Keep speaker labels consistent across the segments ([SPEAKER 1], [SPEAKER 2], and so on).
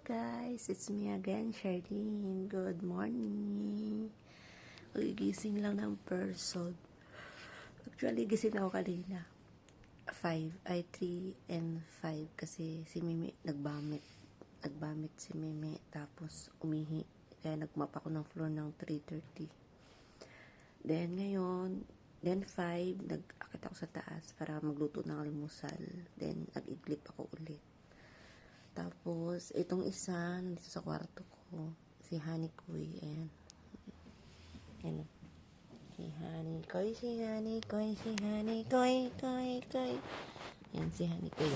[SPEAKER 1] guys, it's me again, Charlene. Good morning. Gigising lang ng person. Actually, gising ako kanina. 3 and 5 kasi si Mimi nagbamit. Nagbamit si Mimi tapos umihi. Kaya nagmap ako ng floor ng 3:30. Then 5, nag-akit ako sa taas para magluto ng almusal. Then nag-iglip ako ulit. Tapos, itong isa, nandito sa kwarto ko, si Honey Koy, ayan. Ayan. Si Honey Koy, si Honey Koy, si Honey Koy, Koy, Koy. Ayan, si Honey Koy.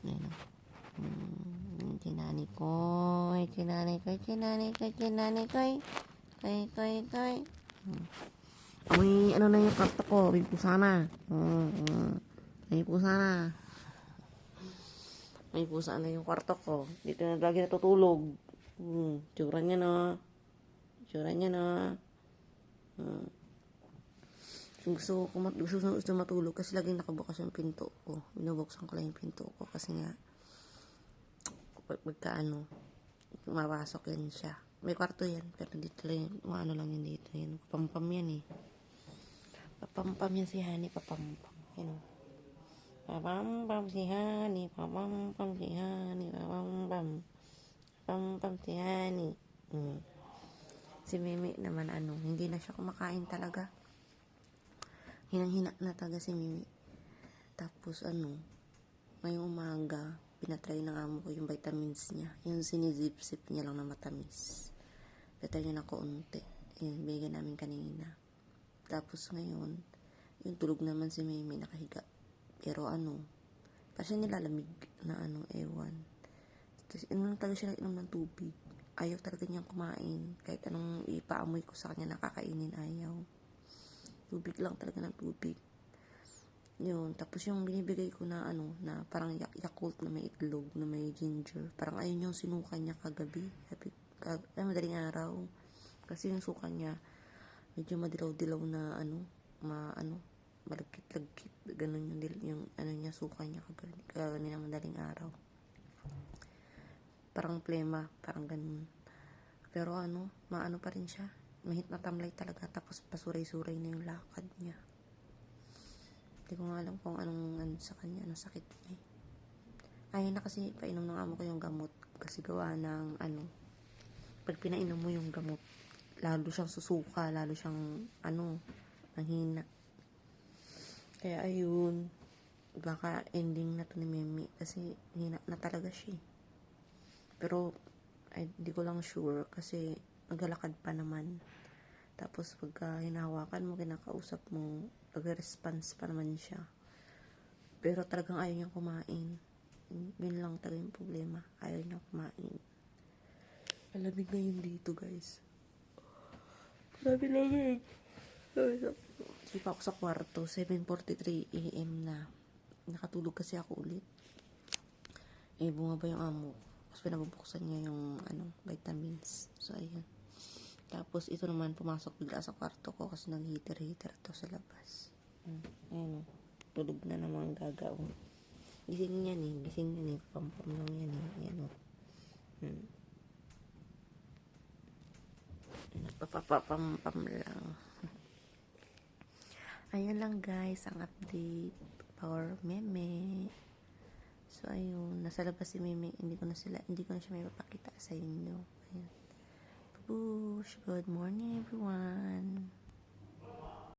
[SPEAKER 1] Ayan. Si Honey Koy, si Honey Koy, si Honey Koy, si Honey Koy. Koy, Koy, Koy. May, ano na yung kwarto ko, may pusa na. May pusa na. May pusa na yung kwarto ko. Dito na lagi natutulog. Tsura niya na. Tsura niya na. Gusto matulog kasi laging nakabukas yung pinto ko. Binubuksan ko lang yung pinto ko kasi nga pagka mapasok yan siya. May kwarto yan pero dito lang ano lang yun dito. Yan. Papampam yan eh. Papampam yan si Honey. Papampam. Yan o. Papampam si Honey, papampam si Honey, papampam si Honey. Si Mimi naman hindi na siya kumakain talaga. Hinang-hina na talaga si Mimi. Tapos ngayong umaga, pinatry ng amo ko yung vitamins niya. Yung sinizip-sip niya lang na matamis. Pinatry niya na kaunti. Yung bigyan namin kanina. Tapos ngayon, yung tulog naman si Mimi nakahiga. Pero pa siya nilalamig na ewan. Tapos talaga siya inom ng tubig. Ayaw talaga niyang kumain. Kahit anong ipaamoy ko sa kanya nakakainin, ayaw. Tubig lang talaga ng tubig. Yun. Tapos yung binibigay ko na na parang Yakult na may itlog, na may ginger. Parang ayun yung sinukan niya kagabi. Madaling araw. Kasi yung suka niya, medyo madilaw-dilaw na malagkit-lagkit, ganun yung niya, suka niya kaninang madaling araw. Parang plema, parang ganun. Pero maano pa rin siya. Mahit na tamlay talaga, tapos pasuray-suray na yung lakad niya. Hindi ko nga alam kung anong sa kanya, anong sakit niya. Ayun na kasi, painom ng amo ko yung gamot. Kasi gawa ng pag pinainom mo yung gamot, lalo siyang susuka, lalo siyang manghina. Kaya ayun, baka ending na to ni Mimi kasi hina na talaga siya. Pero hindi ko lang sure kasi naglalakad pa naman. Tapos pagka hinahawakan mo, kinakausap mo, nag-response pa naman siya. Pero talagang ayaw niyang kumain. Yun lang talaga yung problema. Ayaw niyang kumain. Malamig na yun dito, guys. Lamig. Hindi pa ako sa kwarto. 7:43 AM na. Nakatulog kasi ako ulit. Bumaba yung amo. Tapos pinabubuksan niya yung vitamins. So, ayan. Tapos ito naman pumasok bigla sa kwarto ko kasi nag-heater to sa labas. Ayan. Tulog na naman gagaw. Gising yan eh. Pampam lang yan eh. Ayan o. Papapampam lang. Ayun lang guys, ang update for Meme. So ayun, nasa labas si Meme, hindi ko na siya may papakita sa inyo. Ayun. Bush, good morning everyone.